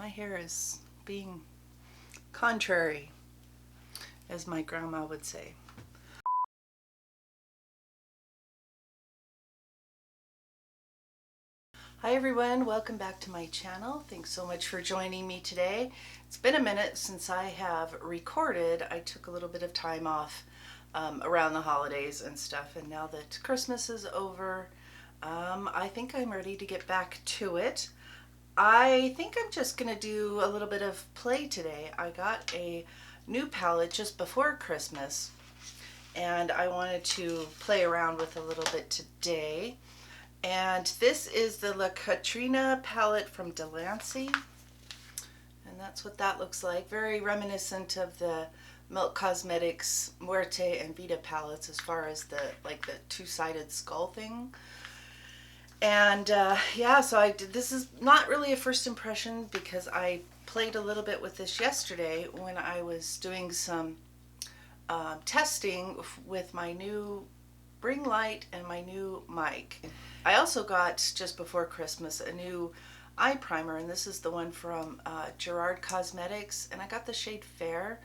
My hair is being contrary, as my grandma would say. Hi everyone, welcome back to my channel. Thanks so much for joining me today. It's been a minute since I have recorded. I took a little bit of time off around the holidays and stuff, and now that Christmas is over, I think I'm ready to get back to it. I think I'm just gonna do a little bit of play today. I got a new palette just before Christmas, and I wanted to play around with a little bit today. And this is the Catrina palette from Delancey, and that's what that looks like. Very reminiscent of the Milk Cosmetics Muerte and Vita palettes as far as the two-sided skull thing. And yeah, so this is not really a first impression because I played a little bit with this yesterday when I was doing some testing with my new ring light and my new mic. I also got, just before Christmas, a new eye primer, and this is the one from Gerard Cosmetics, and I got the shade Fair.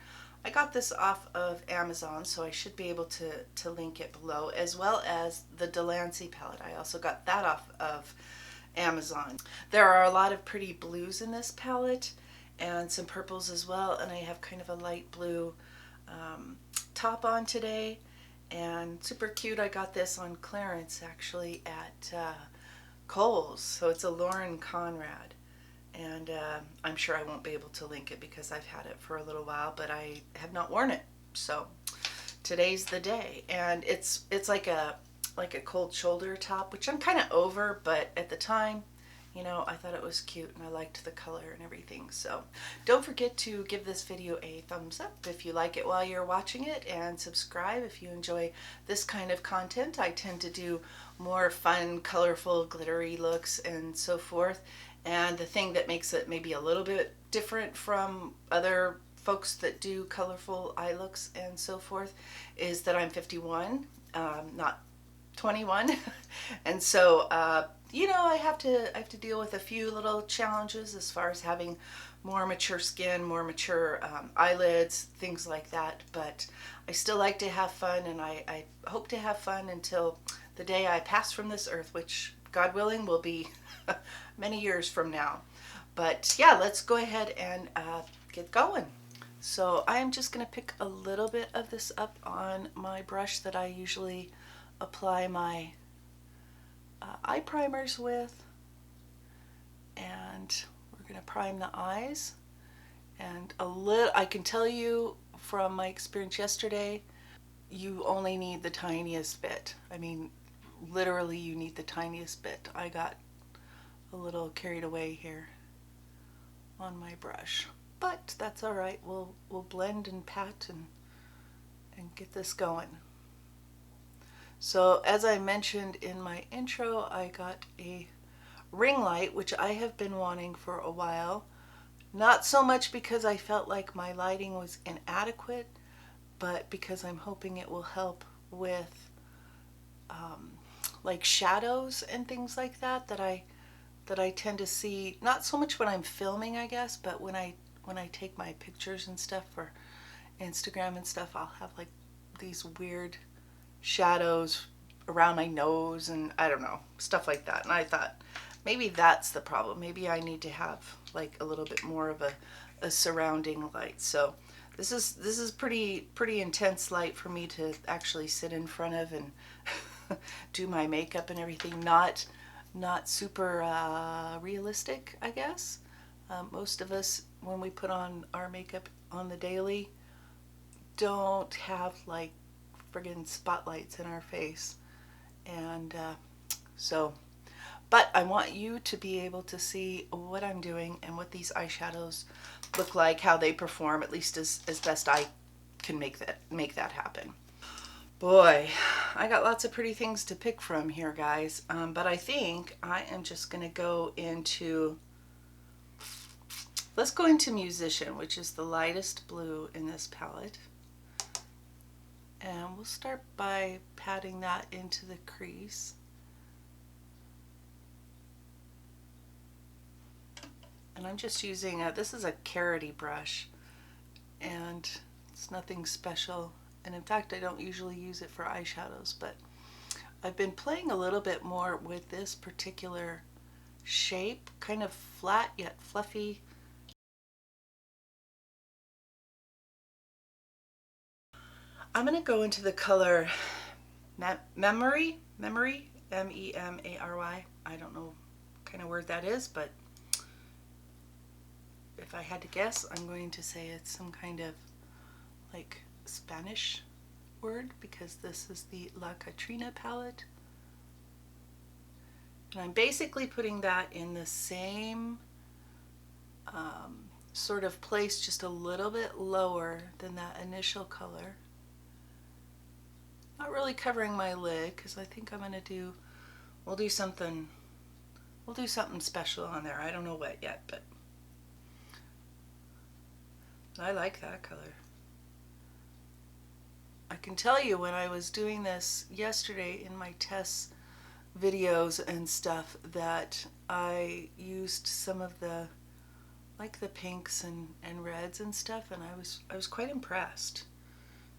I got this off of Amazon, so I should be able to link it below, as well as the Delancey palette. I also got that off of Amazon. There are a lot of pretty blues in this palette and some purples as well, and I have kind of a light blue top on today, and super cute. I got this on clearance actually at Kohl's, so it's a Lauren Conrad. And I'm sure I won't be able to link it because I've had it for a little while, but I have not worn it. So today's the day, and it's like a cold shoulder top, which I'm kind of over, but at the time, you know, I thought it was cute and I liked the color and everything. So don't forget to give this video a thumbs up if you like it while you're watching it, and subscribe if you enjoy this kind of content. I tend to do more fun, colorful, glittery looks and so forth. And the thing that makes it maybe a little bit different from other folks that do colorful eye looks and so forth is that I'm 51, not 21. And so you know, I have to deal with a few little challenges as far as having more mature skin, more mature eyelids, things like that. But I still like to have fun, and I hope to have fun until the day I pass from this earth, which God willing will be many years from now. But yeah, let's go ahead and get going. So I am just going to pick a little bit of this up on my brush that I usually apply my eye primers with, and we're going to prime the eyes. And I can tell you from my experience yesterday, you only need the tiniest bit. I mean, literally you need the tiniest bit. I got a little carried away here on my brush, but that's all right. We'll blend and pat and get this going. So as I mentioned in my intro, I got a ring light, which I have been wanting for a while. Not so much because I felt like my lighting was inadequate, but because I'm hoping it will help with like shadows and things like that that I tend to see, not so much when I'm filming, I guess, but when I take my pictures and stuff for Instagram and stuff, I'll have like these weird shadows around my nose and I don't know, stuff like that. And I thought maybe that's the problem. Maybe I need to have like a little bit more of a surrounding light. So this is pretty intense light for me to actually sit in front of and do my makeup and everything. Not super realistic, I guess. Most of us, when we put on our makeup on the daily, don't have like friggin' spotlights in our face. And so, but I want you to be able to see what I'm doing and what these eyeshadows look like, how they perform, at least as best I can make that happen. Boy, I got lots of pretty things to pick from here, guys, but I think I am just going to go into, let's go into Musician, which is the lightest blue in this palette. And we'll start by patting that into the crease. And I'm just using this is a carroty brush, and it's nothing special. And in fact, I don't usually use it for eyeshadows, but I've been playing a little bit more with this particular shape, kind of flat yet fluffy. I'm going to go into the color Memory, M-E-M-A-R-Y. I don't know what kind of word that is, but if I had to guess, I'm going to say it's some kind of like Spanish word, because this is the La Catrina palette. And I'm basically putting that in the same sort of place, just a little bit lower than that initial color. Not really covering my lid, because I think I'm going to do, we'll do something special on there. I don't know what yet, but I like that color. I can tell you, when I was doing this yesterday in my test videos and stuff, that I used some of the, like the pinks and reds and stuff, and I was quite impressed.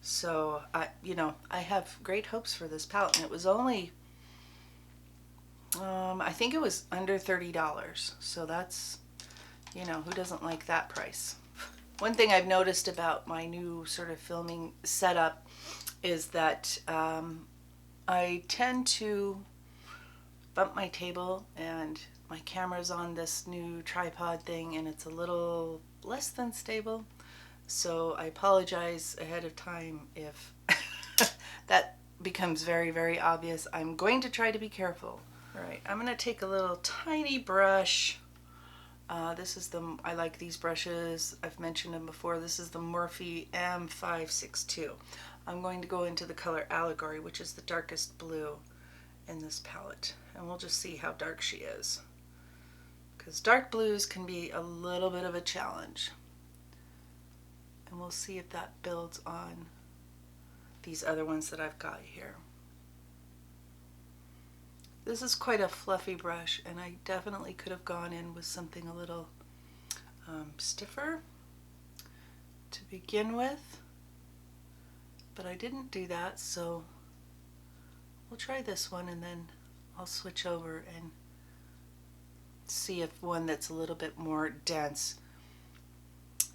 So I have great hopes for this palette, and it was only I think it was under $30. So that's, who doesn't like that price? One thing I've noticed about my new sort of filming setup is that I tend to bump my table, and my camera's on this new tripod thing, and it's a little less than stable. So I apologize ahead of time if that becomes very, very obvious. I'm going to try to be careful. All right, I'm going to take a little tiny brush. This is I like these brushes. I've mentioned them before. This is the Morphe M562. I'm going to go into the color Allegory, which is the darkest blue in this palette. And we'll just see how dark she is, because dark blues can be a little bit of a challenge. And we'll see if that builds on these other ones that I've got here. This is quite a fluffy brush, and I definitely could have gone in with something a little stiffer to begin with, but I didn't do that, so we'll try this one, and then I'll switch over and see if one that's a little bit more dense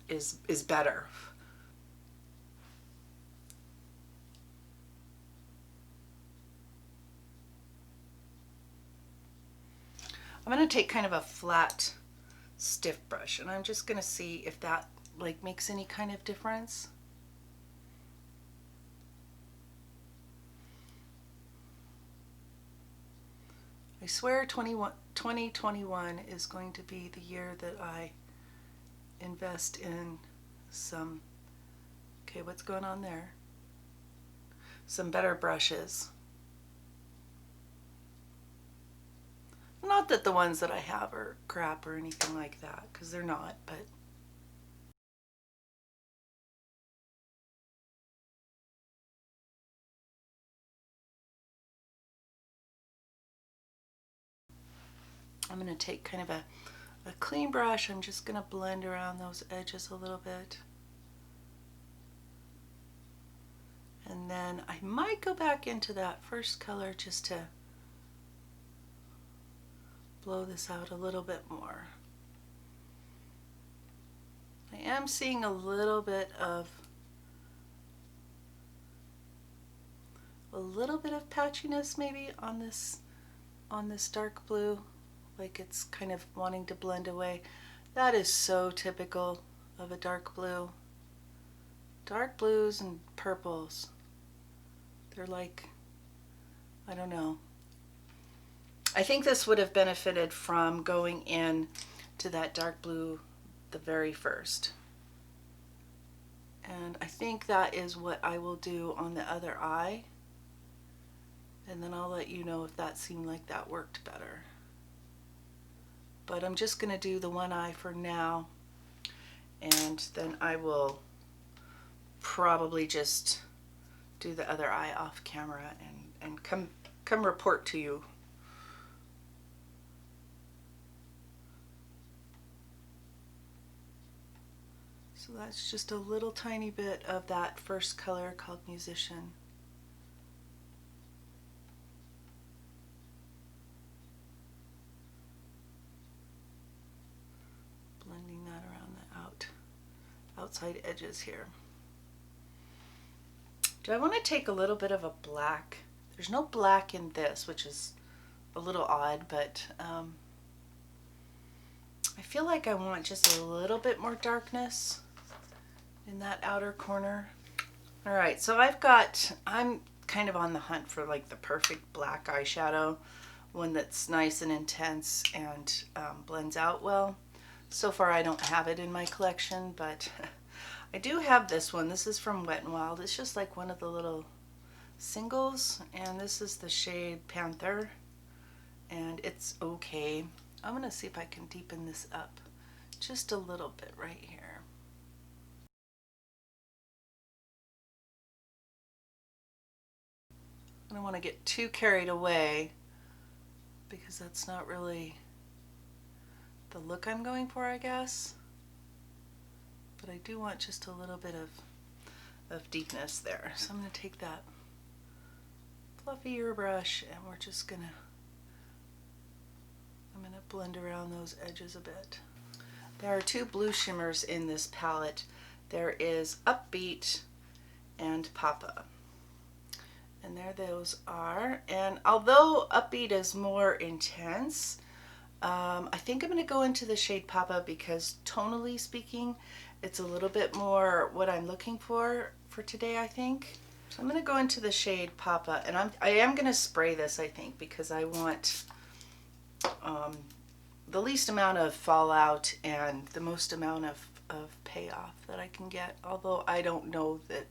is better. I'm going to take kind of a flat, stiff brush, and I'm just going to see if that like makes any kind of difference. I swear 2021 is going to be the year that I invest in some, okay, what's going on there? Some better brushes. Not that the ones that I have are crap or anything like that, because they're not, but I'm going to take kind of a clean brush. I'm just going to blend around those edges a little bit. And then I might go back into that first color just to blow this out a little bit more. I am seeing a little bit of patchiness maybe on this dark blue, like it's kind of wanting to blend away. That is so typical of a dark blue. Dark blues and purples, they're like, I don't know. I think this would have benefited from going in to that dark blue the very first. And I think that is what I will do on the other eye. And then I'll let you know if that seemed like that worked better. But I'm just going to do the one eye for now. And then I will probably just do the other eye off camera and come report to you. So that's just a little tiny bit of that first color called Musician. Blending that around the outside edges here. Do I want to take a little bit of a black? There's no black in this, which is a little odd, but I feel like I want just a little bit more darkness in that outer corner. All right, so I'm kind of on the hunt for like the perfect black eyeshadow, one that's nice and intense and blends out well. So far I don't have it in my collection, but I do have this one. This is from Wet n Wild. It's just like one of the little singles, and this is the shade Panther, and it's okay. I'm gonna see if I can deepen this up just a little bit right here. I don't want to get too carried away because that's not really the look I'm going for, I guess. But I do want just a little bit of deepness there. So I'm going to take that fluffier brush and I'm going to blend around those edges a bit. There are two blue shimmers in this palette. There is Upbeat and Papa. And there those are. And although Upbeat is more intense, I think I'm going to go into the shade Papa because tonally speaking, it's a little bit more what I'm looking for today, I think. So I'm going to go into the shade Papa, and I am going to spray this, I think, because I want the least amount of fallout and the most amount of payoff that I can get, although I don't know that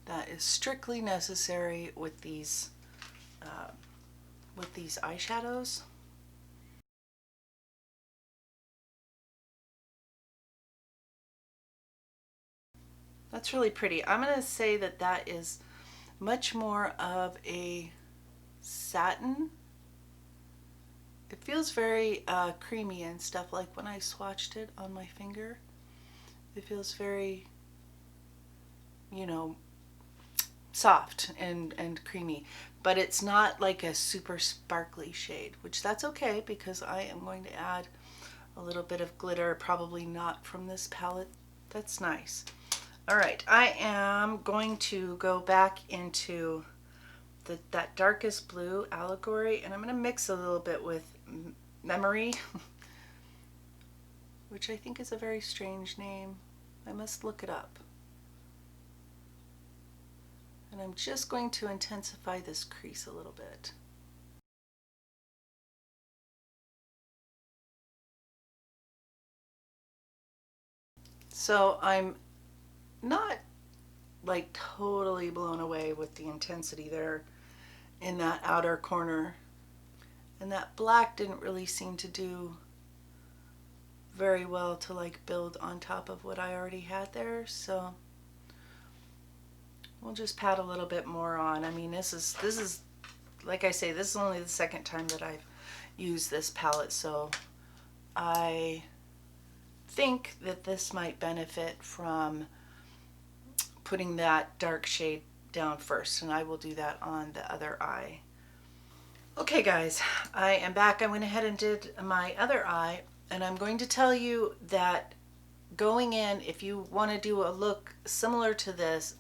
that is strictly necessary with these eyeshadows. That's really pretty. I'm going to say that that is much more of a satin. It feels very creamy and stuff, like when I swatched it on my finger. It feels very, you know, soft and creamy, but it's not like a super sparkly shade, which that's okay because I am going to add a little bit of glitter, probably not from this palette. That's nice. All right, I am going to go back into that darkest blue Allegory, and I'm going to mix a little bit with Memory, which I think is a very strange name. I must look it up. And I'm just going to intensify this crease a little bit. So I'm not like totally blown away with the intensity there in that outer corner, and that black didn't really seem to do very well to like build on top of what I already had there, so we'll just pat a little bit more on. I mean, this is like I say, this is only the second time that I've used this palette, so I think that this might benefit from putting that dark shade down first, and I will do that on the other eye. Okay guys, I am back. I went ahead and did my other eye, and I'm going to tell you that going in, if you want to do a look similar to this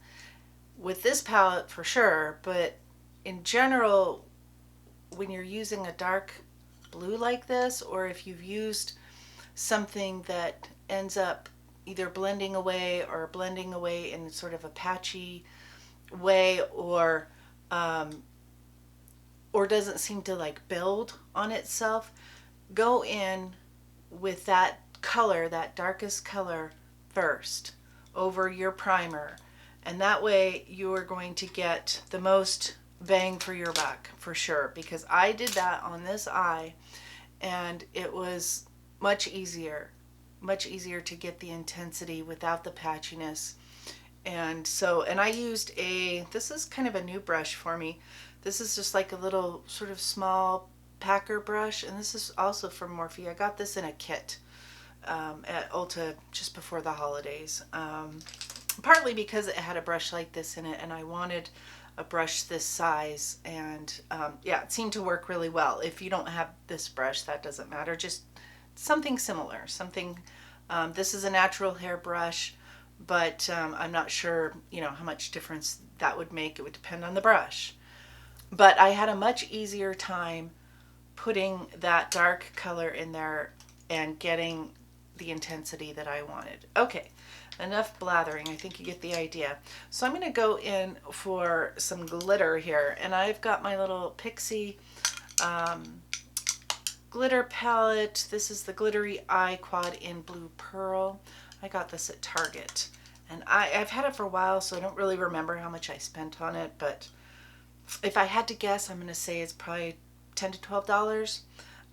with this palette for sure, but in general, when you're using a dark blue like this, or if you've used something that ends up either blending away or blending away in sort of a patchy way, or doesn't seem to like build on itself, go in with that color, that darkest color first over your primer, and that way you are going to get the most bang for your buck for sure, because I did that on this eye and it was much easier to get the intensity without the patchiness. And so, and I used this is kind of a new brush for me. This is just like a little sort of small packer brush, and this is also from Morphe. I got this in a kit. at Ulta just before the holidays. Partly because it had a brush like this in it, and I wanted a brush this size, and yeah, it seemed to work really well. If you don't have this brush, that doesn't matter. Just something similar. Something. This is a natural hair brush, but I'm not sure, how much difference that would make. It would depend on the brush. But I had a much easier time putting that dark color in there and getting the intensity that I wanted. Okay, enough blathering. I think you get the idea. So I'm going to go in for some glitter here, and I've got my little Pixie glitter palette. This is the Glittery Eye Quad in Blue Pearl. I got this at Target, and I've had it for a while, so I don't really remember how much I spent on it, but if I had to guess, I'm going to say it's probably $10 to $12.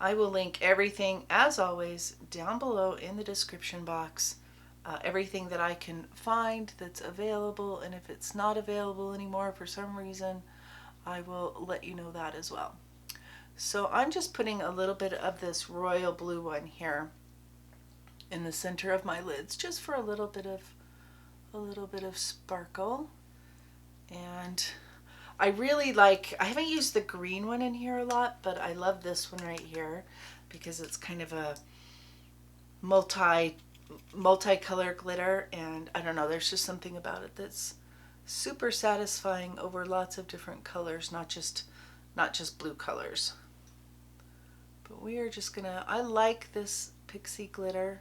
I will link everything, as always, down below in the description box. Everything that I can find that's available, and if it's not available anymore for some reason, I will let you know that as well. So I'm just putting a little bit of this royal blue one here in the center of my lids, just for a little bit of sparkle. And I really like, I haven't used the green one in here a lot, but I love this one right here because it's kind of a multicolor glitter, and I don't know, there's just something about it that's super satisfying over lots of different colors, not just blue colors. But we are just gonna, I like this Pixie glitter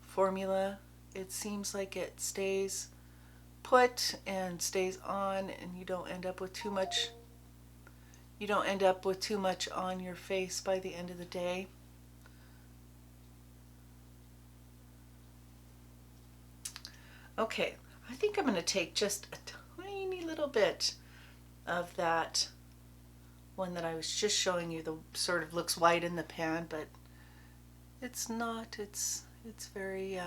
formula. It seems like it stays put and stays on, and you don't end up with too much on your face by the end of the day. Okay, I think I'm going to take just a tiny little bit of that one that I was just showing you. The sort of looks white in the pan, but it's not. It's very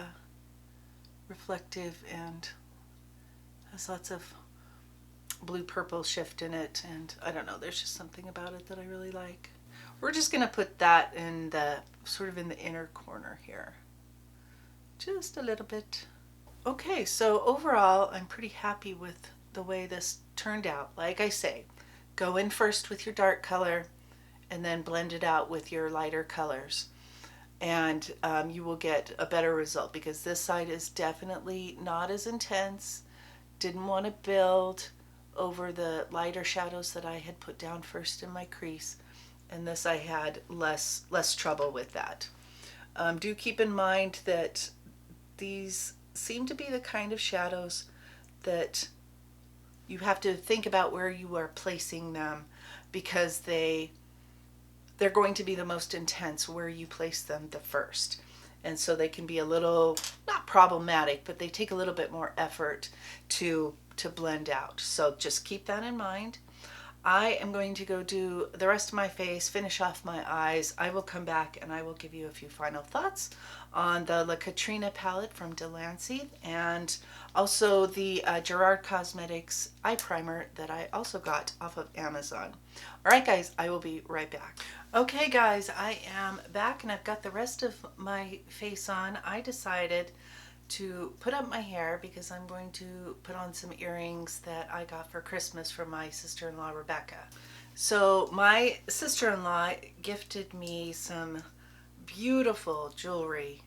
reflective and has lots of blue purple shift in it, and I don't know, there's just something about it that I really like. We're just going to put that in the sort of in the inner corner here, just a little bit. Okay, so overall I'm pretty happy with the way this turned out. Like I say, go in first with your dark color and then blend it out with your lighter colors, and you will get a better result, because this side is definitely not as intense. Didn't want to build over the lighter shadows that I had put down first in my crease, and this I had less trouble with that. Do keep in mind that these seem to be the kind of shadows that you have to think about where you are placing them, because they're going to be the most intense where you place them the first. And so they can be a little, not problematic, but they take a little bit more effort to blend out. So just keep that in mind. I am going to go do the rest of my face, finish off my eyes. I will come back and I will give you a few final thoughts on the Catrina palette from Delancey, and also the Gerard Cosmetics eye primer that I also got off of Amazon. All right, guys, I will be right back. Okay, guys, I am back and I've got the rest of my face on. I decided to put up my hair because I'm going to put on some earrings that I got for Christmas from my sister-in-law, Rebecca. So my sister-in-law gifted me some beautiful jewelry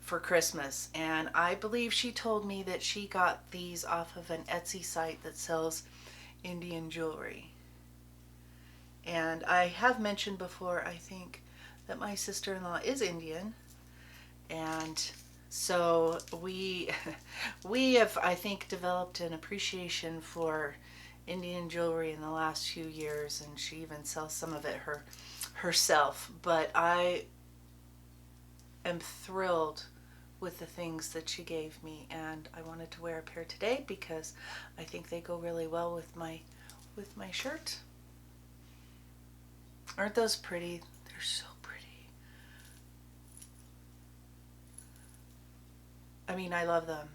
for Christmas, and I believe she told me that she got these off of an Etsy site that sells Indian jewelry. And I have mentioned before, I think, that my sister-in-law is Indian, and so we have, I think, developed an appreciation for Indian jewelry in the last few years, and she even sells some of it herself. But I am thrilled with the things that she gave me, and I wanted to wear a pair today because I think they go really well with my shirt. Aren't those pretty? They're so pretty. I mean, I love them.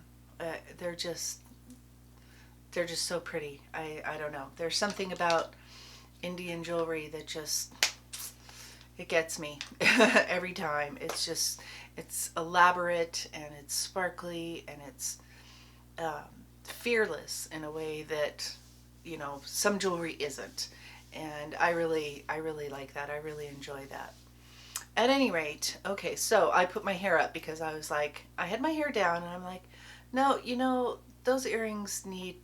They're just so pretty. I don't know. There's something about Indian jewelry that just, it gets me every time. It's just, it's elaborate and it's sparkly and it's um, fearless in a way that, you know, some jewelry isn't. And I really like that. I really enjoy that. At any rate, okay, so I put my hair up because I was like, I had my hair down and I'm like, no, you know, those earrings need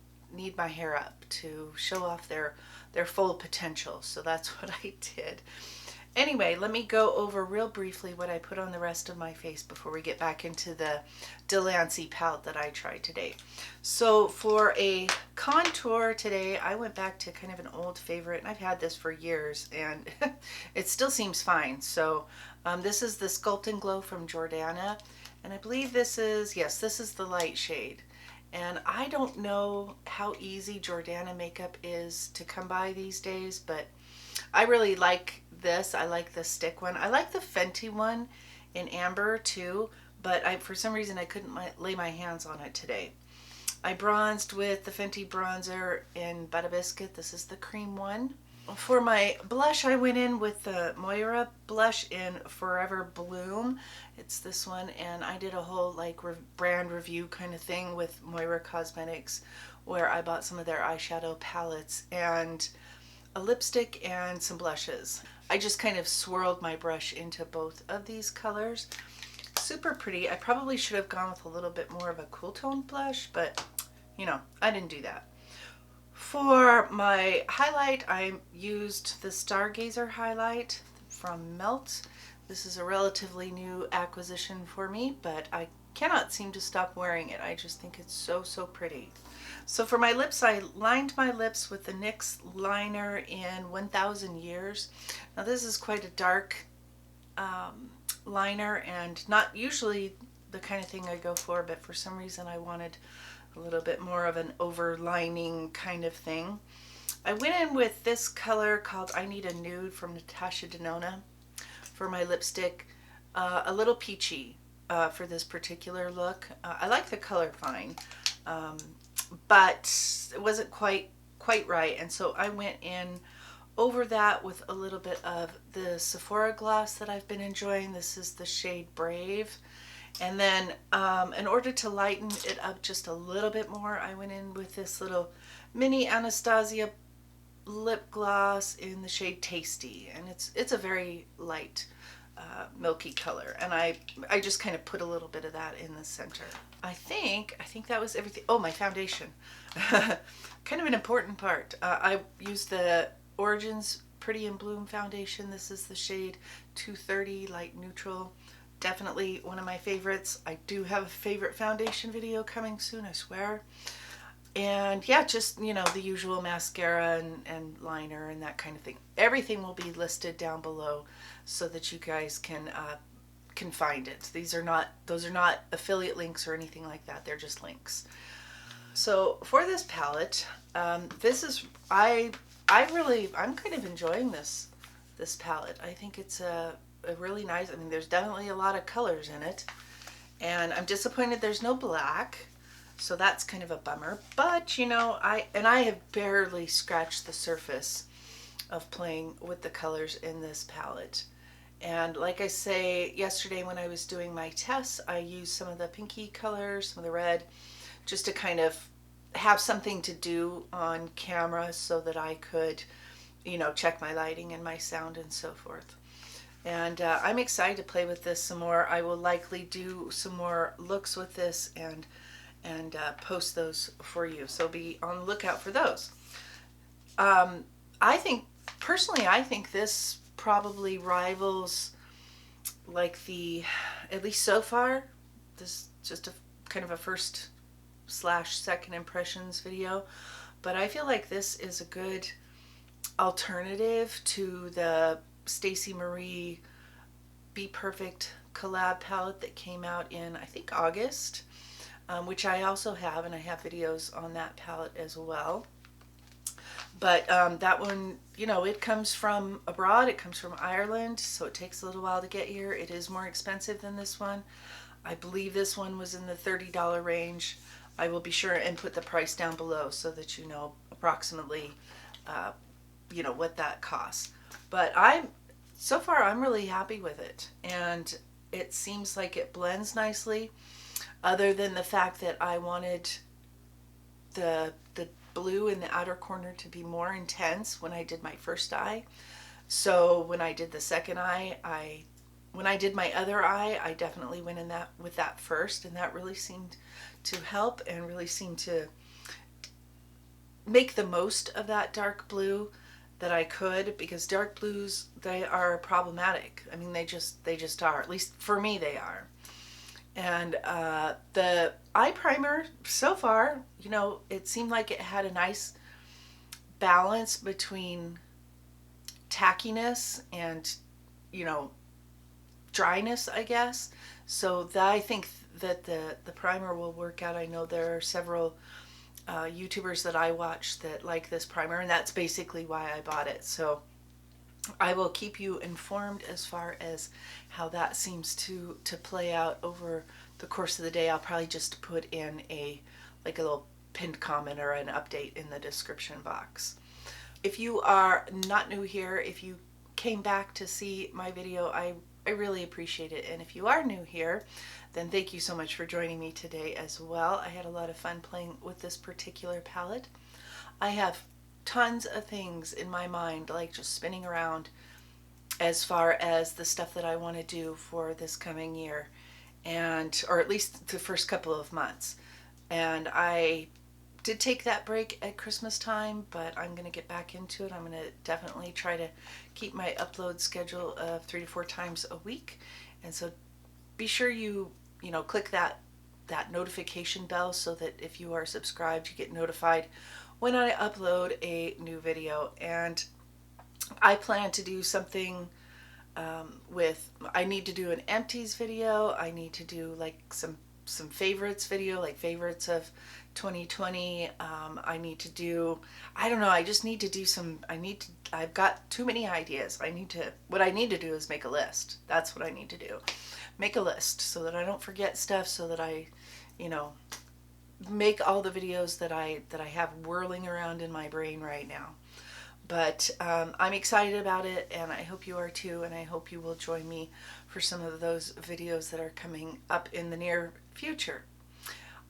my hair up to show off their full potential. So that's what I did. Anyway, let me go over real briefly what I put on the rest of my face before we get back into the Delancey palette that I tried today. So for a contour today, I went back to kind of an old favorite, and I've had this for years, and it still seems fine. So this is the Sculpt and Glow from Jordana, and I believe this is, yes, this is the light shade. And I don't know how easy Jordana makeup is to come by these days, but I really like this. I like the stick one. I like the Fenty one in amber too, but for some reason I couldn't lay my hands on it today. I bronzed with the Fenty bronzer in Butter Biscuit. This is the cream one. For my blush, I went in with the Moira blush in Forever Bloom. It's this one, and I did a whole like brand review kind of thing with Moira Cosmetics where I bought some of their eyeshadow palettes and a lipstick and some blushes. I just kind of swirled my brush into both of these colors. Super pretty. I probably should have gone with a little bit more of a cool tone blush, but you know, I didn't do that. For my highlight, I used the Stargazer highlight from Melt. This is a relatively new acquisition for me, but I cannot seem to stop wearing it. I just think it's so, so pretty. So for my lips, I lined my lips with the NYX liner in 1000 Years. Now this is quite a dark liner and not usually the kind of thing I go for, but for some reason I wanted a little bit more of an overlining kind of thing. I went in with this color called I Need a Nude from Natasha Denona for my lipstick, a little peachy for this particular look. I like the color fine, but it wasn't quite right, and so I went in over that with a little bit of the Sephora gloss that I've been enjoying. This is the shade Brave. And then in order to lighten it up just a little bit more, I went in with this little mini Anastasia lip gloss in the shade Tasty, and it's a very light milky color, and I just kind of put a little bit of that in the center. I think that was everything. Oh, my foundation. Kind of an important part. I used the Origins Pretty in Bloom foundation. This is the shade 230 light neutral. Definitely one of my favorites. I do have a favorite foundation video coming soon, I swear. And yeah, just, you know, the usual mascara and liner and that kind of thing. Everything will be listed down below so that you guys can find it. Those are not affiliate links or anything like that. They're just links. So for this palette, this is I'm kind of enjoying this palette. I think it's a really nice, I mean, there's definitely a lot of colors in it, and I'm disappointed there's no black, so that's kind of a bummer. But you know, I have barely scratched the surface of playing with the colors in this palette. And like I say, yesterday when I was doing my tests, I used some of the pinky colors, some of the red, just to kind of have something to do on camera so that I could, you know, check my lighting and my sound and so forth. And I'm excited to play with this some more. I will likely do some more looks with this and post those for you. So be on the lookout for those. I think this probably rivals, like, at least so far, this is just a kind of a first / second impressions video, but I feel like this is a good alternative to the Stacey Marie Be Perfect collab palette that came out in, I think, August, which I also have, and I have videos on that palette as well. But that one, you know, it comes from abroad. It comes from Ireland, so it takes a little while to get here. It is more expensive than this one. I believe this one was in the $30 range. I will be sure and put the price down below so that you know approximately, you know, what that costs. But I'm so far I'm really happy with it, and it seems like it blends nicely, other than the fact that I wanted the blue in the outer corner to be more intense when I did my first eye. So when I did the second eye, when I did my other eye, I definitely went in that with that first, and that really seemed to help and really seemed to make the most of that dark blue that I could, because dark blues, they are problematic. I mean, they just are. At least for me, they are. And the eye primer so far, it seemed like it had a nice balance between tackiness and you know dryness, I guess. So that, I think that the primer will work out. I know there are several YouTubers that I watch that like this primer, and that's basically why I bought it. So I will keep you informed as far as how that seems to play out over the course of the day. I'll probably just put in a little pinned comment or an update in the description box. If you are not new here, if you came back to see my video, I really appreciate it. And if you are new here, then thank you so much for joining me today as well. I had a lot of fun playing with this particular palette. I have tons of things in my mind, like just spinning around, as far as the stuff that I want to do for this coming year, and or at least the first couple of months. And I did take that break at Christmas time, but I'm going to get back into it. I'm going to definitely try to keep my upload schedule of 3 to 4 times a week. And so be sure you click that notification bell so that if you are subscribed, you get notified when I upload a new video. And I plan to do something I need to do an empties video. I need to do like some favorites video, like favorites of 2020. I need to do, I don't know, I just need to do I've got too many ideas. What I need to do is make a list. That's what I need to do. Make a list so that I don't forget stuff, so that I, make all the videos that I have whirling around in my brain right now. But I'm excited about it, and I hope you are too, and I hope you will join me for some of those videos that are coming up in the near future.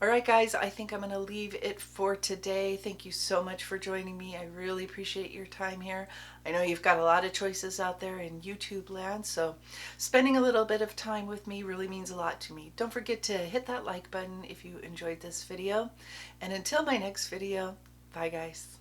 Alright guys, I think I'm going to leave it for today. Thank you so much for joining me. I really appreciate your time here. I know you've got a lot of choices out there in YouTube land, so spending a little bit of time with me really means a lot to me. Don't forget to hit that like button if you enjoyed this video. And until my next video, bye guys.